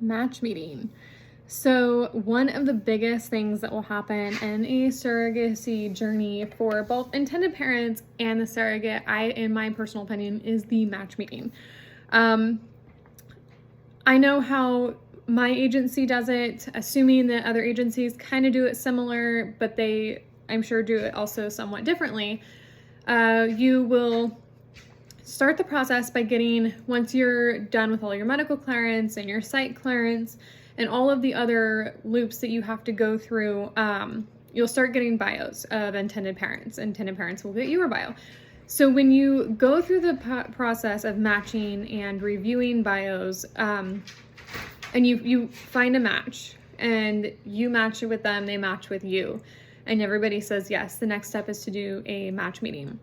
Match meeting. So one of the biggest things that will happen in a surrogacy journey for both intended parents and the surrogate, in my personal opinion, is the match meeting. I know how my agency does it, assuming that other agencies kind of do it similar, but they, I'm sure, do it also somewhat differently. You will start the process by once you're done with all your medical clearance and your site clearance and all of the other loops that you have to go through, you'll start getting bios of intended parents. Intended parents will get your bio. So when you go through the process of matching and reviewing bios, and you find a match and you match it with them, they match with you, and everybody says yes, the next step is to do a match meeting.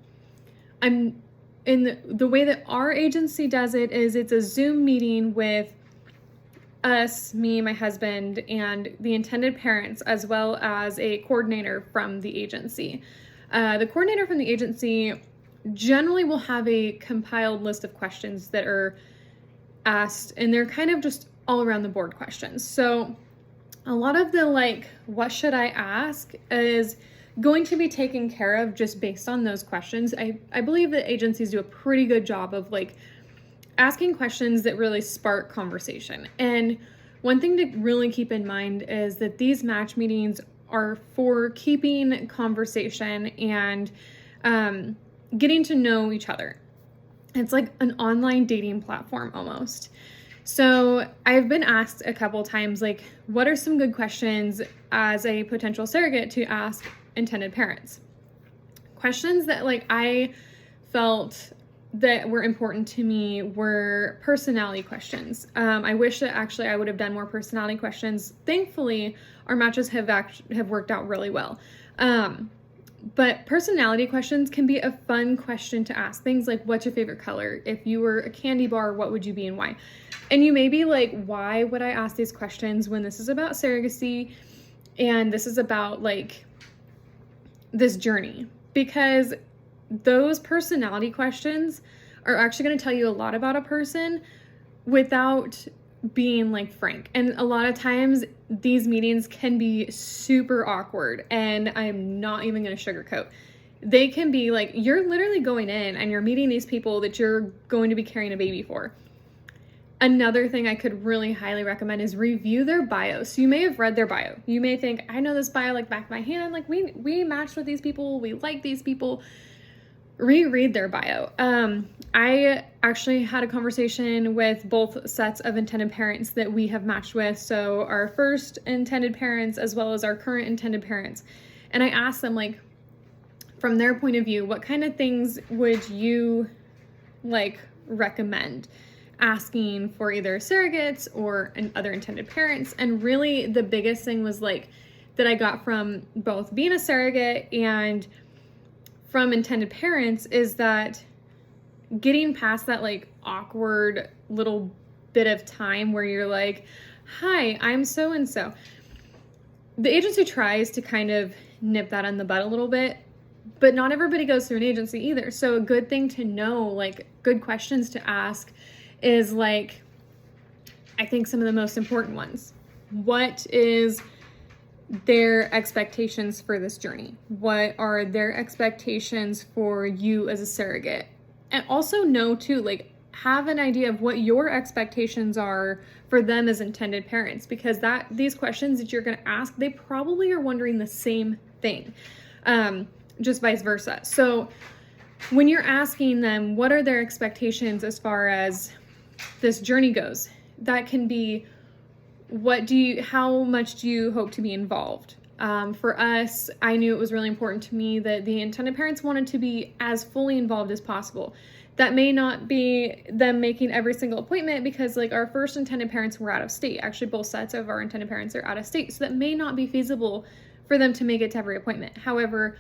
In the way that our agency does it is it's a Zoom meeting with us, me, my husband, and the intended parents, as well as a coordinator from the agency. The coordinator from the agency generally will have a compiled list of questions that are asked, and they're kind of just all around the board questions. So a lot of the what should I ask is going to be taken care of just based on those questions. I believe that agencies do a pretty good job of asking questions that really spark conversation. And one thing to really keep in mind is that these match meetings are for keeping conversation and getting to know each other. It's like an online dating platform almost. So I've been asked a couple times, what are some good questions as a potential surrogate to ask intended parents? Questions that I felt that were important to me were personality questions. I wish that actually I would have done more personality questions. Thankfully, our matches have worked out really well. But personality questions can be a fun question to ask. Things like, what's your favorite color? If you were a candy bar, what would you be and why? And you may be like, why would I ask these questions when this is about surrogacy and this is about this journey? Because those personality questions are actually going to tell you a lot about a person without being frank. And a lot of times these meetings can be super awkward, and I'm not even going to sugarcoat. They can be you're literally going in and you're meeting these people that you're going to be carrying a baby for. Another thing I could really highly recommend is review their bio. So you may have read their bio. You may think, I know this bio back of my hand. We matched with these people. We like these people. Reread their bio. I actually had a conversation with both sets of intended parents that we have matched with. So our first intended parents as well as our current intended parents. And I asked them from their point of view, what kind of things would you recommend asking for either surrogates or other intended parents? And really the biggest thing was that I got from both being a surrogate and from intended parents is that getting past that awkward little bit of time where you're hi, I'm so-and-so. The agency tries to kind of nip that in the bud a little bit, but not everybody goes through an agency either. So a good thing to know, good questions to ask is I think some of the most important ones. What is their expectations for this journey? What are their expectations for you as a surrogate? And also know too, have an idea of what your expectations are for them as intended parents, because these questions that you're going to ask, they probably are wondering the same thing, just vice versa. So when you're asking them, what are their expectations as far as this journey goes? That can be, how much do you hope to be involved? For us, I knew it was really important to me that the intended parents wanted to be as fully involved as possible. That may not be them making every single appointment because our first intended parents were out of state. Actually, both sets of our intended parents are out of state. So that may not be feasible for them to make it to every appointment. However,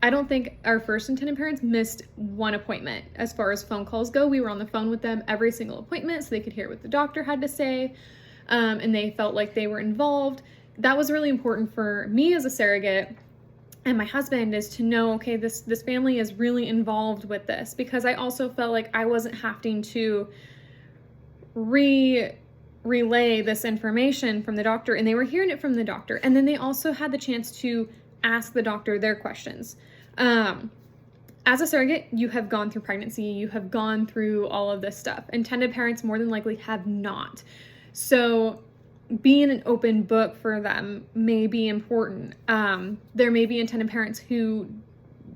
I don't think our first intended parents missed one appointment. As far as phone calls go, we were on the phone with them every single appointment so they could hear what the doctor had to say, and they felt like they were involved. That was really important for me as a surrogate and my husband, is to know, okay, this family is really involved with this, because I also felt like I wasn't having to relay this information from the doctor, and they were hearing it from the doctor. And then they also had the chance to ask the doctor their questions. As a surrogate, you have gone through pregnancy, you have gone through all of this stuff. Intended parents more than likely have not. So being an open book for them may be important. There may be intended parents who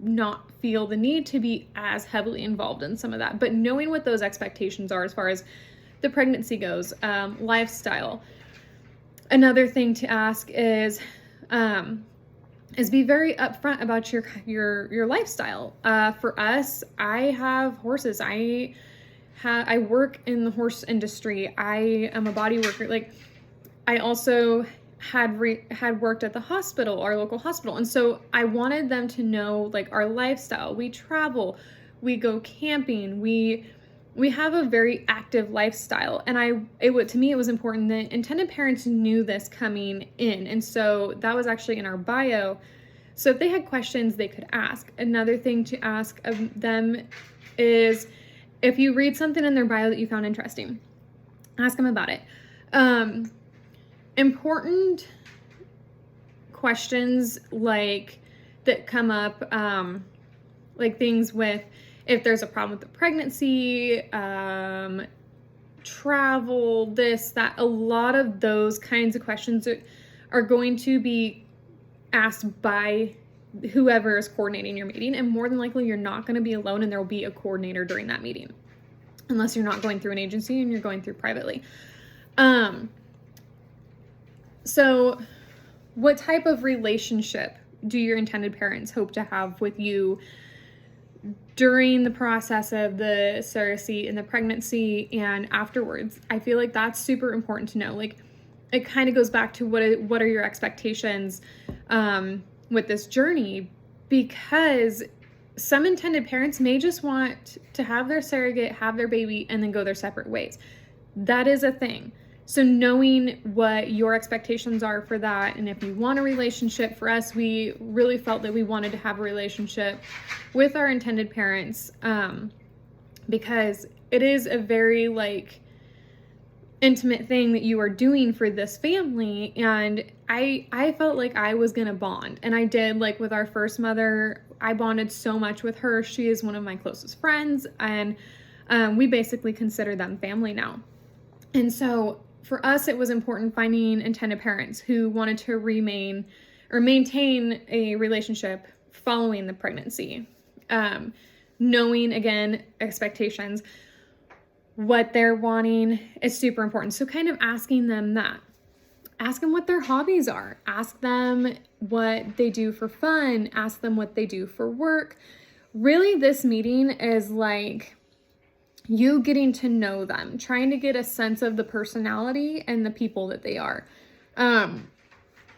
not feel the need to be as heavily involved in some of that, but knowing what those expectations are as far as the pregnancy goes, lifestyle. Another thing to ask is be very upfront about your lifestyle. For us, I have horses. I work in the horse industry. I am a body worker. Like, I also had worked at the hospital, our local hospital. And so I wanted them to know, like, our lifestyle. We travel, we go camping, we have a very active lifestyle. And to me, it was important that intended parents knew this coming in. And so that was actually in our bio. So if they had questions, they could ask. Another thing to ask of them is, if you read something in their bio that you found interesting, ask them about it. Important questions like that come up, like things with if there's a problem with the pregnancy, travel, this, that, a lot of those kinds of questions are going to be asked by whoever is coordinating your meeting. And more than likely, you're not going to be alone, and there will be a coordinator during that meeting, unless you're not going through an agency and you're going through privately. So what type of relationship do your intended parents hope to have with you during the process of the surrogacy and the pregnancy and afterwards? I feel like that's super important to know. Like, it kind of goes back to what are your expectations with this journey, because some intended parents may just want to have their surrogate, have their baby, and then go their separate ways. That is a thing. So knowing what your expectations are for that, and if you want a relationship, for us, we really felt that we wanted to have a relationship with our intended parents, because it is a very, like, intimate thing that you are doing for this family. And I felt like I was gonna bond, and I did. Like, with our first mother, I bonded so much with her. She is one of my closest friends, and we basically consider them family now. And so for us, it was important finding intended parents who wanted to maintain a relationship following the pregnancy. Knowing, again, expectations, what they're wanting is super important. So kind of asking them that. Ask them what their hobbies are. Ask them what they do for fun. Ask them what they do for work. Really, this meeting is like you getting to know them, trying to get a sense of the personality and the people that they are.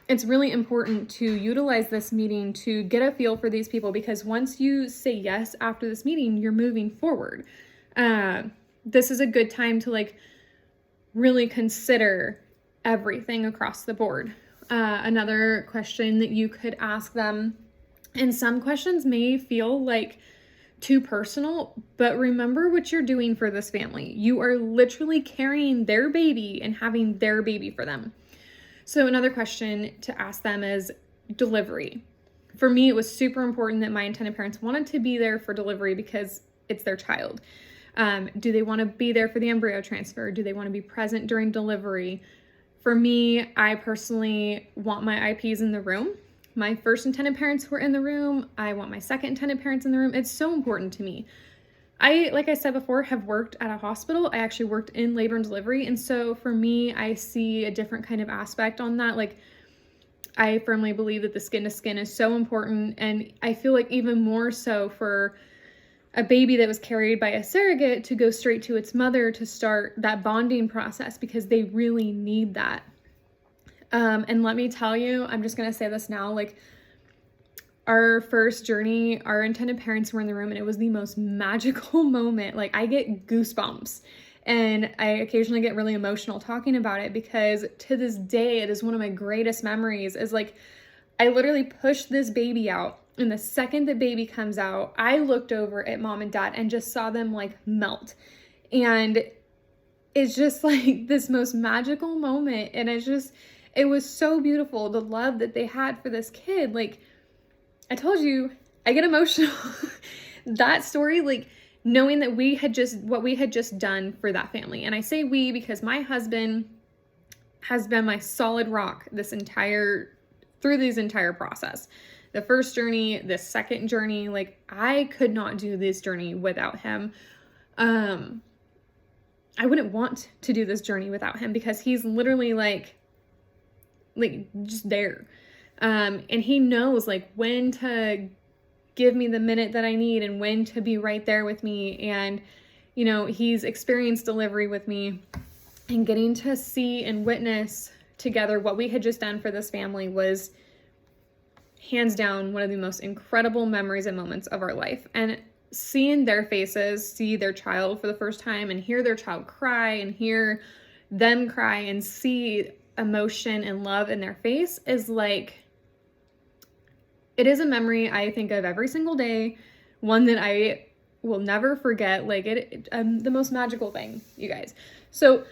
It's really important to utilize this meeting to get a feel for these people, because once you say yes after this meeting, you're moving forward. This is a good time to, like, really consider everything across the board. Another question that you could ask them, and some questions may feel like too personal, but remember what you're doing for this family. You are literally carrying their baby and having their baby for them. So another question to ask them is delivery. For me, it was super important that my intended parents wanted to be there for delivery because it's their child. Do they want to be there for the embryo transfer? Do they want to be present during delivery? For me, I personally want my IPs in the room. My first intended parents were in the room. I want my second intended parents in the room. It's so important to me. Like I said before, have worked at a hospital. I actually worked in labor and delivery. And so for me, I see a different kind of aspect on that. Like, I firmly believe that the skin to skin is so important. And I feel like even more so for a baby that was carried by a surrogate to go straight to its mother to start that bonding process, because they really need that. And let me tell you, I'm just going to say this now, like, our first journey, our intended parents were in the room, and it was the most magical moment. Like, I get goosebumps, and I occasionally get really emotional talking about it, because to this day, it is one of my greatest memories. Is like, I literally pushed this baby out, and the second the baby comes out, I looked over at mom and dad and just saw them, like, melt. And it's just like this most magical moment. And it was so beautiful, the love that they had for this kid. Like, I told you, I get emotional. That story, like, knowing that what we had just done for that family. And I say we because my husband has been my solid rock through this entire process. The first journey, the second journey, like, I could not do this journey without him. I wouldn't want to do this journey without him because he's literally like just there. And he knows like when to give me the minute that I need and when to be right there with me. And, you know, he's experienced delivery with me, and getting to see and witness together what we had just done for this family was hands down one of the most incredible memories and moments of our life. And seeing their faces, see their child for the first time and hear their child cry and hear them cry and see emotion and love in their face is like, it is a memory I think of every single day, one that I will never forget. Like the most magical thing, you guys. So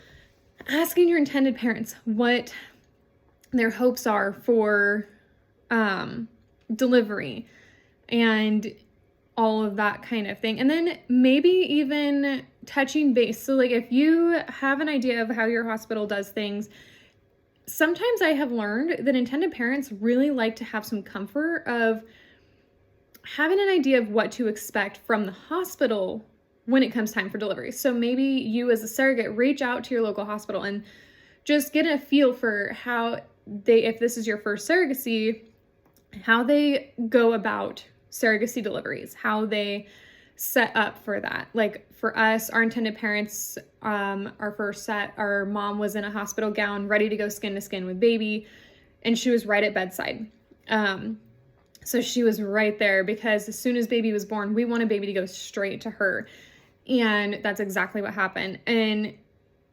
asking your intended parents what their hopes are for delivery and all of that kind of thing. And then maybe even touching base. So like if you have an idea of how your hospital does things, sometimes I have learned that intended parents really like to have some comfort of having an idea of what to expect from the hospital when it comes time for delivery. So maybe you as a surrogate reach out to your local hospital and just get a feel for how if this is your first surrogacy, how they go about surrogacy deliveries, how they set up for that. Like for us, our intended parents, our first set, our mom was in a hospital gown, ready to go skin to skin with baby, and she was right at bedside. So she was right there because as soon as baby was born, we wanted baby to go straight to her. And that's exactly what happened. And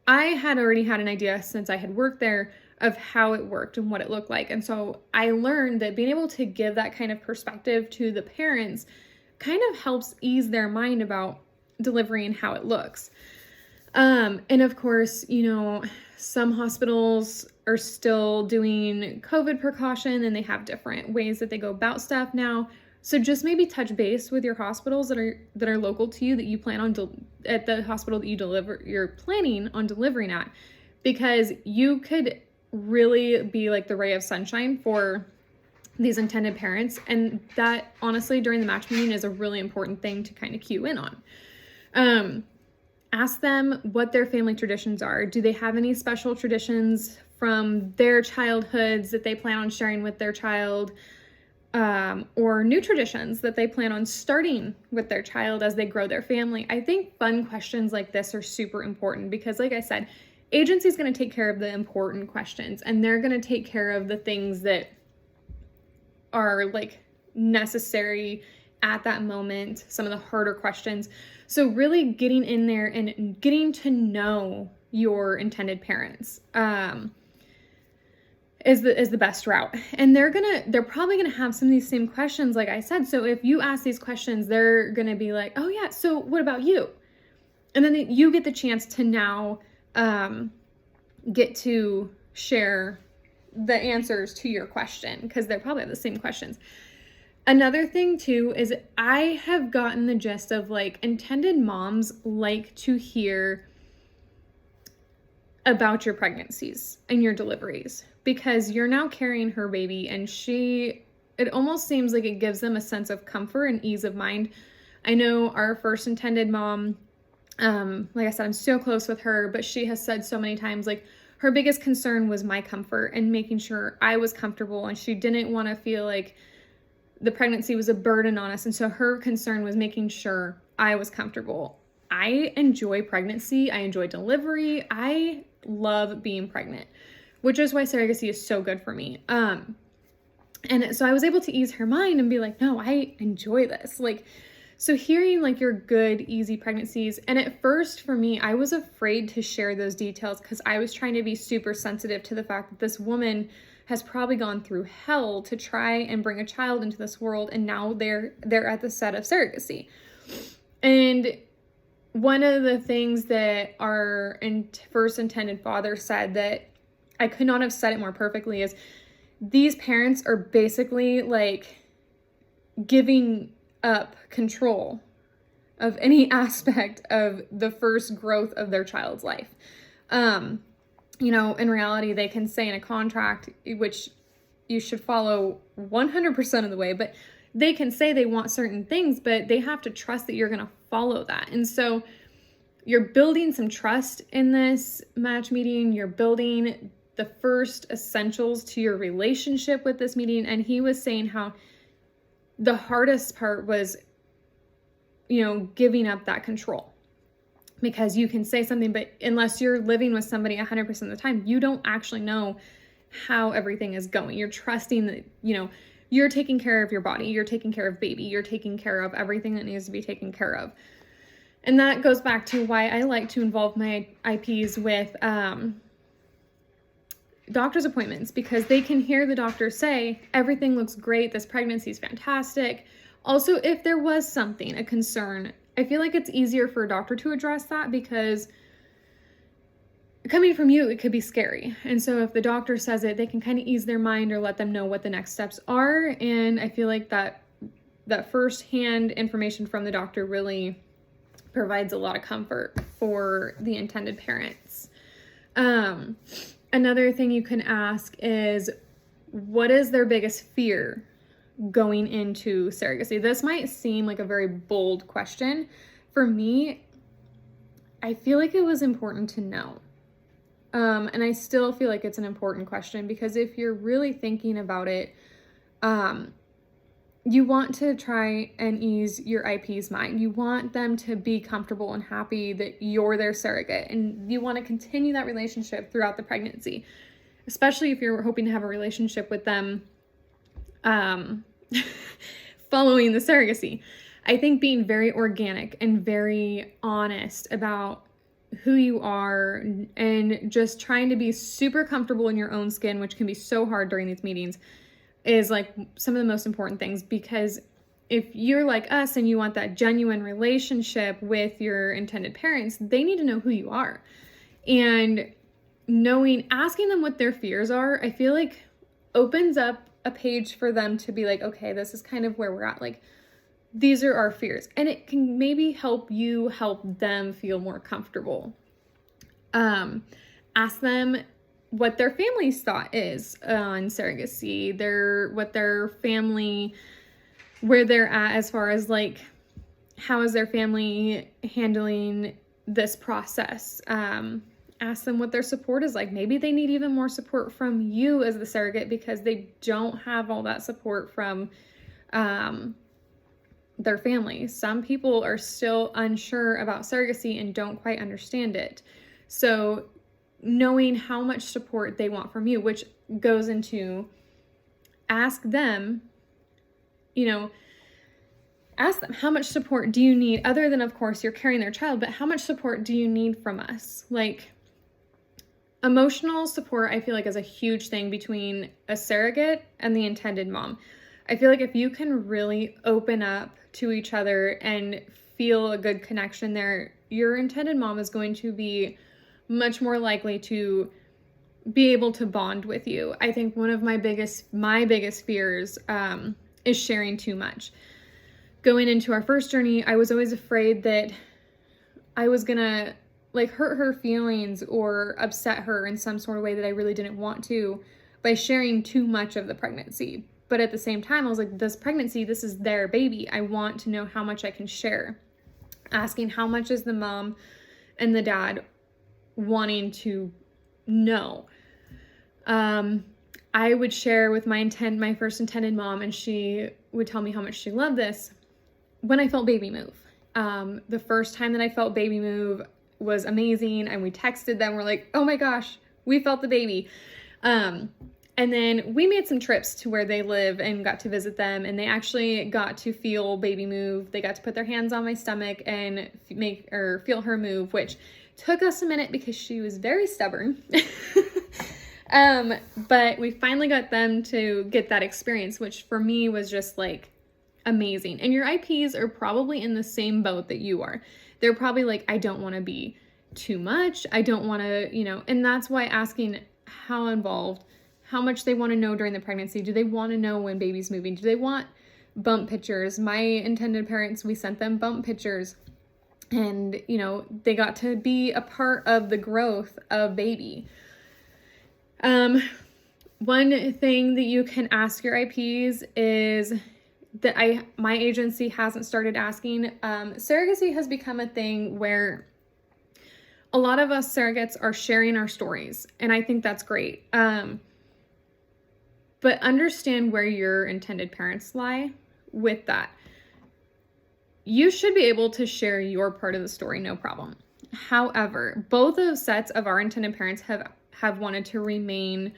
I had already had an idea since I had worked there of how it worked and what it looked like. And so I learned that being able to give that kind of perspective to the parents kind of helps ease their mind about delivery and how it looks. And of course, you know, some hospitals are still doing COVID precaution and they have different ways that they go about stuff now. So just maybe touch base with your hospitals that are local to you, that you plan on at the hospital that you're planning on delivering at, because you could really be like the ray of sunshine for these intended parents. And that honestly during the match meeting is a really important thing to kind of cue in on. Ask them what their family traditions are. Do they have any special traditions from their childhoods that they plan on sharing with their child? Or new traditions that they plan on starting with their child as they grow their family. I think fun questions like this are super important because, like I said, agency is going to take care of the important questions, and they're going to take care of the things that are like necessary at that moment, some of the harder questions. So really getting in there and getting to know your intended parents is the best route. And they're probably gonna have some of these same questions, like I said. So if you ask these questions, they're gonna be like, oh yeah, so what about you? And then you get the chance to now get to share the answers to your question, because they probably have the same questions. Another thing too is I have gotten the gist of like intended moms like to hear about your pregnancies and your deliveries, because you're now carrying her baby, and it almost seems like it gives them a sense of comfort and ease of mind. I know our first intended mom, like I said, I'm so close with her, but she has said so many times, like, her biggest concern was my comfort and making sure I was comfortable, and she didn't want to feel like the pregnancy was a burden on us. And so her concern was making sure I was comfortable. I enjoy pregnancy. I enjoy delivery. I love being pregnant, which is why surrogacy is so good for me. And so I was able to ease her mind and be like, no, I enjoy this. Like, so hearing like your good, easy pregnancies. And at first for me, I was afraid to share those details because I was trying to be super sensitive to the fact that this woman has probably gone through hell to try and bring a child into this world. And now they're at the set of surrogacy. And one of the things that our first intended father said that I could not have said it more perfectly is these parents are basically like giving up control of any aspect of the first growth of their child's life. In reality, they can say in a contract, which you should follow 100% of the way, but they can say they want certain things, but they have to trust that you're going to follow that. And so you're building some trust in this match meeting. You're building the first essentials to your relationship with this meeting. And he was saying how the hardest part was, giving up that control. Because you can say something, but unless you're living with somebody 100% of the time, you don't actually know how everything is going. You're trusting that, you're taking care of your body, you're taking care of baby, you're taking care of everything that needs to be taken care of. And that goes back to why I like to involve my IPs with doctor's appointments, because they can hear the doctor say, everything looks great, this pregnancy is fantastic. Also, if there was something, a concern, I feel like it's easier for a doctor to address that, because coming from you, it could be scary. And so if the doctor says it, they can kind of ease their mind or let them know what the next steps are. And I feel like that firsthand information from the doctor really provides a lot of comfort for the intended parents. Another thing you can ask is, what is their biggest fear going into surrogacy? This might seem like a very bold question. For me, I feel like it was important to know. And I still feel like it's an important question, because if you're really thinking about it, you want to try and ease your IP's mind. You want them to be comfortable and happy that you're their surrogate, and you want to continue that relationship throughout the pregnancy, especially if you're hoping to have a relationship with them following the surrogacy. I think being very organic and very honest about who you are and just trying to be super comfortable in your own skin, which can be so hard during these meetings, is like some of the most important things. Because if you're like us and you want that genuine relationship with your intended parents, they need to know who you are. And asking them what their fears are, I feel like opens up a page for them to be like, okay, this is kind of where we're at. Like, these are our fears. And it can maybe help you help them feel more comfortable. Ask them what their family's thought is on surrogacy, where they're at as far as like, how is their family handling this process? Ask them what their support is like. Maybe they need even more support from you as the surrogate, because they don't have all that support from their family. Some people are still unsure about surrogacy and don't quite understand it. So knowing how much support they want from you, which goes into ask them, how much support do you need, other than, of course, you're carrying their child, but how much support do you need from us? Like, emotional support, I feel like, is a huge thing between a surrogate and the intended mom. I feel like if you can really open up to each other and feel a good connection there, your intended mom is going to be much more likely to be able to bond with you. I think one of my biggest fears is sharing too much. Going into our first journey, I was always afraid that I was gonna hurt her feelings or upset her in some sort of way that I really didn't want to by sharing too much of the pregnancy. But at the same time, I was like, this pregnancy, this is their baby. I want to know how much I can share. Asking how much is the mom and the dad wanting to know. I would share with my first intended mom, and she would tell me how much she loved this when I felt baby move. The first time that I felt baby move was amazing, and we texted them. We're like, oh my gosh, we felt the baby. And then we made some trips to where they live and got to visit them, and they actually got to feel baby move. They got to put their hands on my stomach and feel her move, which took us a minute because she was very stubborn. But we finally got them to get that experience, which for me was just like amazing. And your IPs are probably in the same boat that you are. they're probably like, I don't want to be too much. I don't want to, and that's why asking how involved, how much they want to know during the pregnancy. Do they want to know when baby's moving? Do they want bump pictures? My intended parents, we sent them bump pictures, and, they got to be a part of the growth of baby. One thing that you can ask your IPs is that my agency hasn't started asking. Surrogacy has become a thing where a lot of us surrogates are sharing our stories, and I think that's great. But understand where your intended parents lie with that. You should be able to share your part of the story, no problem. However, both of sets of our intended parents have wanted to remain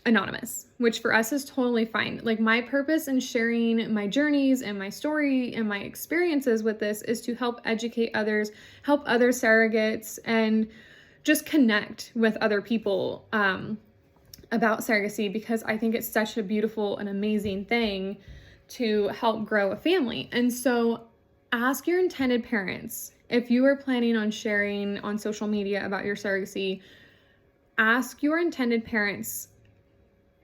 anonymous, which for us is totally fine. Like, my purpose in sharing my journeys and my story and my experiences with this is to help educate others, help other surrogates, and just connect with other people about surrogacy, because I think it's such a beautiful and amazing thing to help grow a family. And so ask your intended parents, if you are planning on sharing on social media about your surrogacy, ask your intended parents,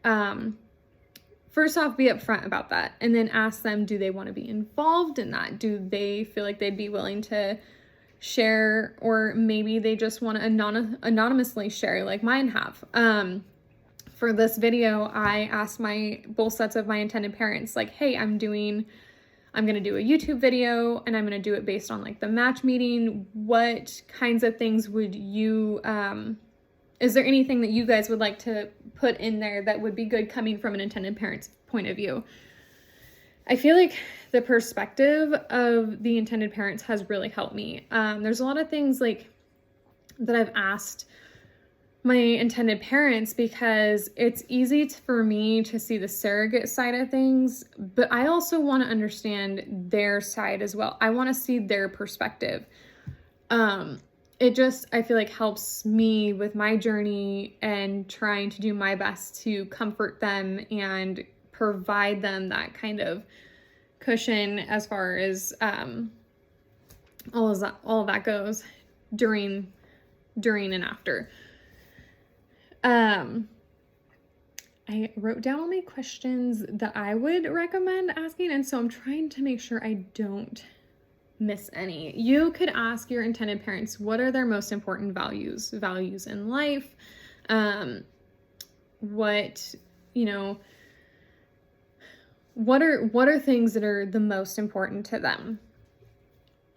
first off, be upfront about that, and then ask them, do they want to be involved in that? Do they feel like they'd be willing to share, or maybe they just want to anonymously share like mine have. For this video, I asked both sets of my intended parents, like, hey, I'm going to do a YouTube video, and I'm going to do it based on like the match meeting. What kinds of things would you, is there anything that you guys would like to put in there that would be good coming from an intended parent's point of view? I feel like the perspective of the intended parents has really helped me. There's a lot of things like that I've asked my intended parents, because it's easy for me to see the surrogate side of things, but I also want to understand their side as well. I want to see their perspective. It just, I feel like, helps me with my journey and trying to do my best to comfort them and provide them that kind of cushion as far as all of that goes during and after. I wrote down all my questions that I would recommend asking, and so I'm trying to make sure I don't miss any. You could ask your intended parents, what are their most important values in life? What are things that are the most important to them?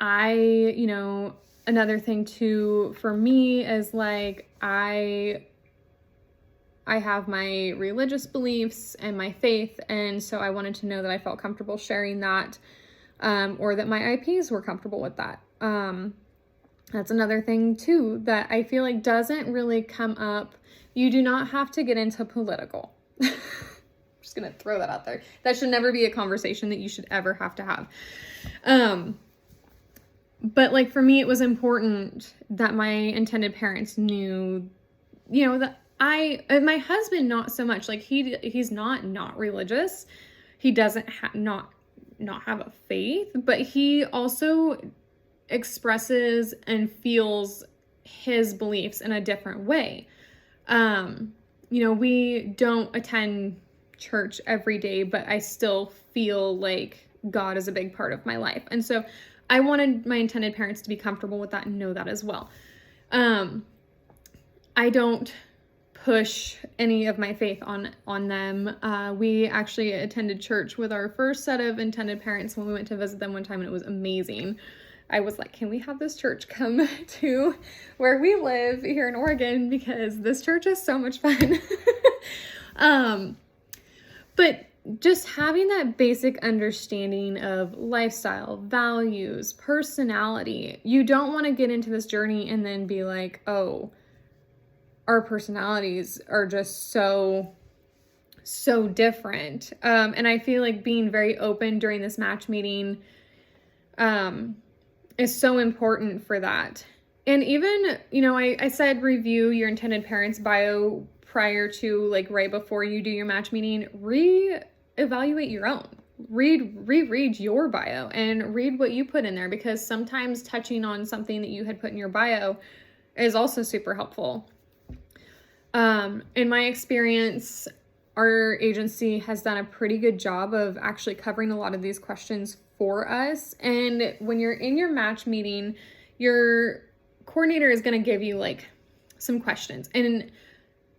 Another thing too for me is like, I have my religious beliefs and my faith, and so I wanted to know that I felt comfortable sharing that, or that my IPs were comfortable with that. That's another thing too that I feel like doesn't really come up. You do not have to get into political. I'm just gonna throw that out there. That should never be a conversation that you should ever have to have. But like for me, it was important that my intended parents knew, that my husband, not so much. Like he's not religious. He doesn't not have a faith, but he also expresses and feels his beliefs in a different way. We don't attend church every day, but I still feel like God is a big part of my life. And so I wanted my intended parents to be comfortable with that and know that as well. I don't push any of my faith on them. We actually attended church with our first set of intended parents when we went to visit them one time, and it was amazing. I was like, can we have this church come to where we live here in Oregon, because this church is so much fun. But just having that basic understanding of lifestyle, values, personality. You don't want to get into this journey and then be like, oh, our personalities are just so different. And I feel like being very open during this match meeting is so important for that. And even, I said review your intended parents' bio prior to, like, right before you do your match meeting. Reevaluate your own. reread your bio and read what you put in there, because sometimes touching on something that you had put in your bio is also super helpful. In my experience, our agency has done a pretty good job of actually covering a lot of these questions for us. And when you're in your match meeting, your coordinator is going to give you like some questions. And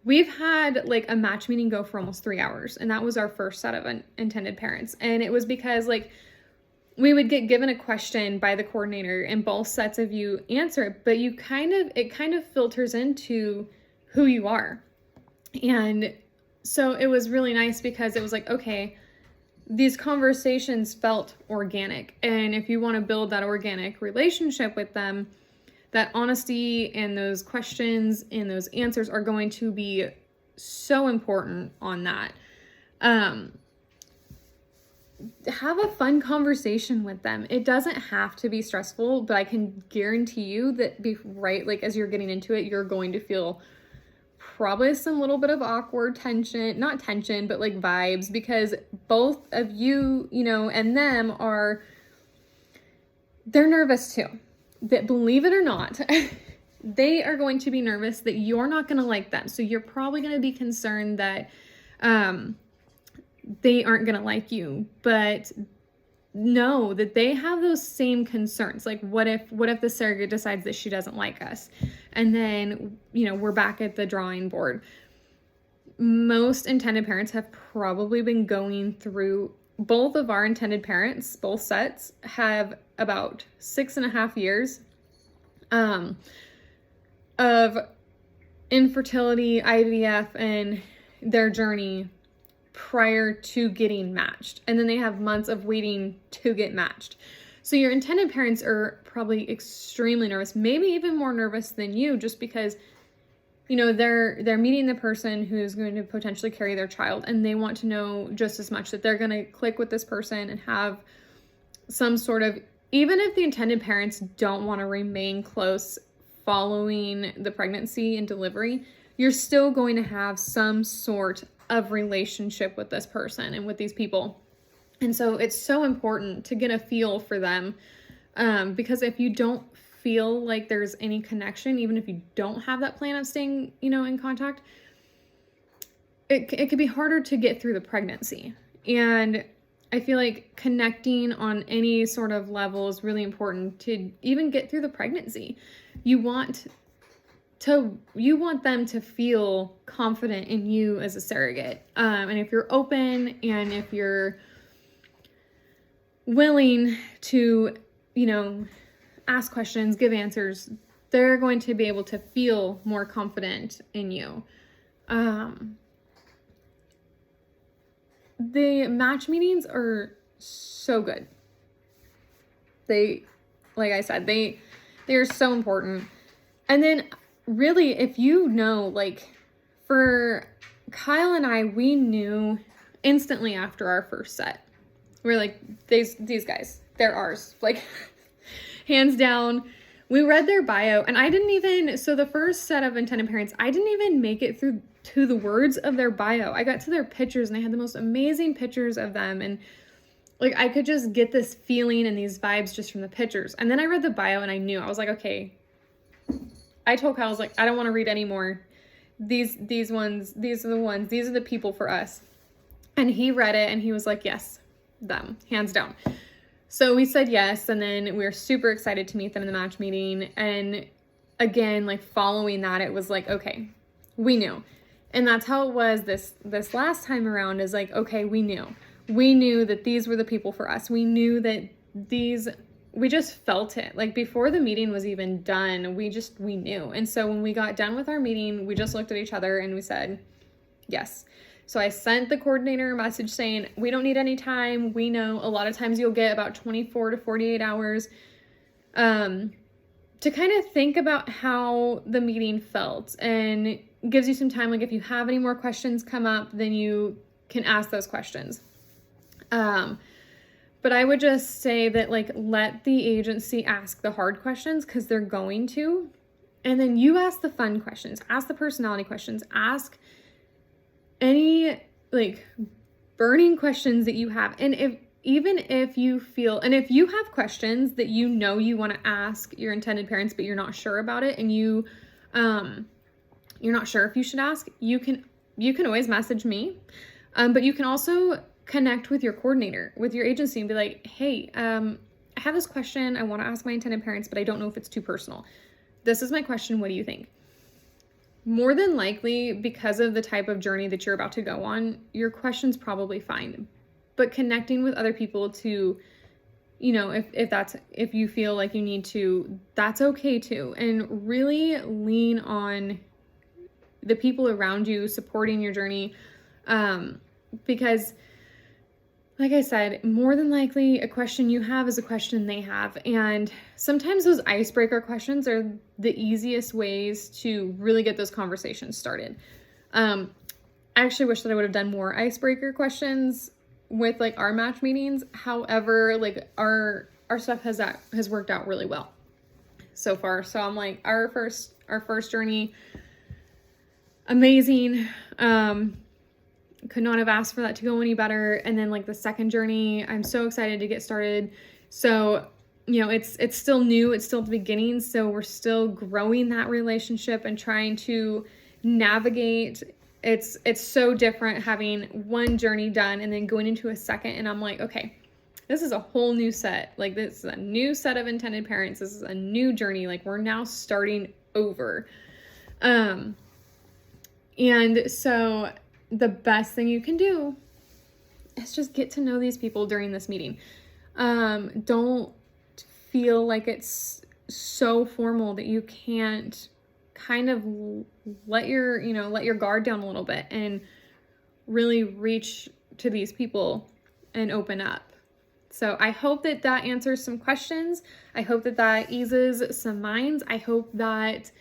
we've had like a match meeting go for almost 3 hours. And that was our first set of intended parents. And it was because like we would get given a question by the coordinator and both sets of you answer it, but it kind of filters into who you are. And so it was really nice because it was like, okay, these conversations felt organic. And if you want to build that organic relationship with them, that honesty and those questions and those answers are going to be so important on that. Have a fun conversation with them. It doesn't have to be stressful, but I can guarantee you that like as you're getting into it, you're going to feel probably some little bit of awkward tension, not tension, but like vibes, because both of you, and them they're nervous too. That, believe it or not, they are going to be nervous that you're not going to like them. So you're probably going to be concerned that they aren't going to like you, but know that they have those same concerns. Like, what if the surrogate decides that she doesn't like us? And then, we're back at the drawing board. Most intended parents have probably been going through, both of our intended parents, both sets, have about 6.5 years of infertility, IVF, and their journey prior to getting matched. And then they have months of waiting to get matched. So your intended parents are probably extremely nervous, maybe even more nervous than you, just because, they're meeting the person who's going to potentially carry their child, and they want to know just as much that they're going to click with this person and have some sort of, even if the intended parents don't want to remain close following the pregnancy and delivery, you're still going to have some sort of relationship with this person and with these people. And so it's so important to get a feel for them, because if you don't feel like there's any connection, even if you don't have that plan of staying, in contact, it could be harder to get through the pregnancy. And I feel like connecting on any sort of level is really important to even get through the pregnancy. You want them to feel confident in you as a surrogate. And if you're open and if you're willing to, ask questions, give answers, they're going to be able to feel more confident in you. The match meetings are so good. Like I said, they are so important. And then really, if like for Kyle and I, we knew instantly after our first set. We're like, these guys, they're ours. Like, hands down. We read their bio, and so the first set of intended parents, I didn't even make it through to the words of their bio. I got to their pictures, and they had the most amazing pictures of them, and like I could just get this feeling and these vibes just from the pictures. And then I read the bio, and I was like, okay. I told Kyle, I was like, I don't want to read anymore. These are the ones, these are the people for us. And he read it, and he was like, yes, them, hands down. So we said yes, and then we were super excited to meet them in the match meeting. And again, like following that, it was like, okay, we knew. And that's how it was this last time around, is like, okay, we knew that these were the people for us. We knew that we just felt it. Like before the meeting was even done, we knew. And so when we got done with our meeting, we just looked at each other and we said, yes. So I sent the coordinator a message saying, we don't need any time. We know a lot of times you'll get about 24 to 48 hours to kind of think about how the meeting felt, and gives you some time. Like if you have any more questions come up, then you can ask those questions. But I would just say that, like, let the agency ask the hard questions, because they're going to. And then you ask the fun questions, ask the personality questions, ask any, like, burning questions that you have. And even if you feel, and if you have questions that you know you want to ask your intended parents, but you're not sure about it, and you're not sure if you should ask, you can always message me. But you can also connect with your coordinator, with your agency, and be like, hey, I have this question I want to ask my intended parents, but I don't know if it's too personal. This is my question. What do you think? More than likely, because of the type of journey that you're about to go on, your question's probably fine. But connecting with other people to, if you feel like you need to, that's okay too. And really lean on the people around you supporting your journey. Because like I said, more than likely a question you have is a question they have. And sometimes those icebreaker questions are the easiest ways to really get those conversations started. I actually wish that I would have done more icebreaker questions with like our match meetings. However, like our stuff has worked out really well so far. So I'm like, our first journey, amazing. Could not have asked for that to go any better. And then like the second journey, I'm so excited to get started. So, it's still new. It's still at the beginning. So we're still growing that relationship and trying to navigate. It's so different having one journey done and then going into a second. And I'm like, okay, this is a whole new set. Like this is a new set of intended parents. This is a new journey. Like we're now starting over. And so the best thing you can do is just get to know these people during this meeting. Don't feel like it's so formal that you can't kind of let your guard down a little bit and really reach to these people and open up. So I hope that answers some questions. I hope that eases some minds. I hope that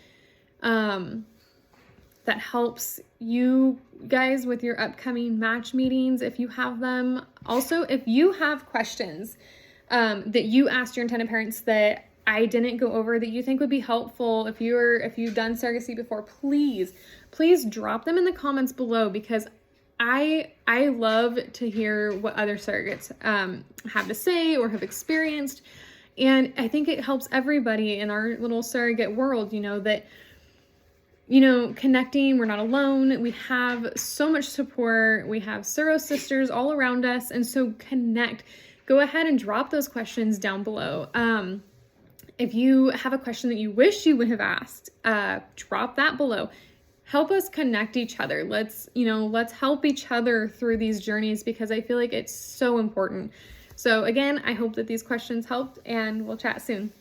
that helps you guys with your upcoming match meetings if you have them. Also, if you have questions that you asked your intended parents that I didn't go over that you think would be helpful, if you've done surrogacy before, please drop them in the comments below, because I love to hear what other surrogates have to say or have experienced. And I think it helps everybody in our little surrogate world, that connecting, we're not alone. We have so much support. We have Surro sisters all around us. And so connect. Go ahead and drop those questions down below. If you have a question that you wish you would have asked, drop that below. Help us connect each other. Let's help each other through these journeys, because I feel like it's so important. So again, I hope that these questions helped, and we'll chat soon.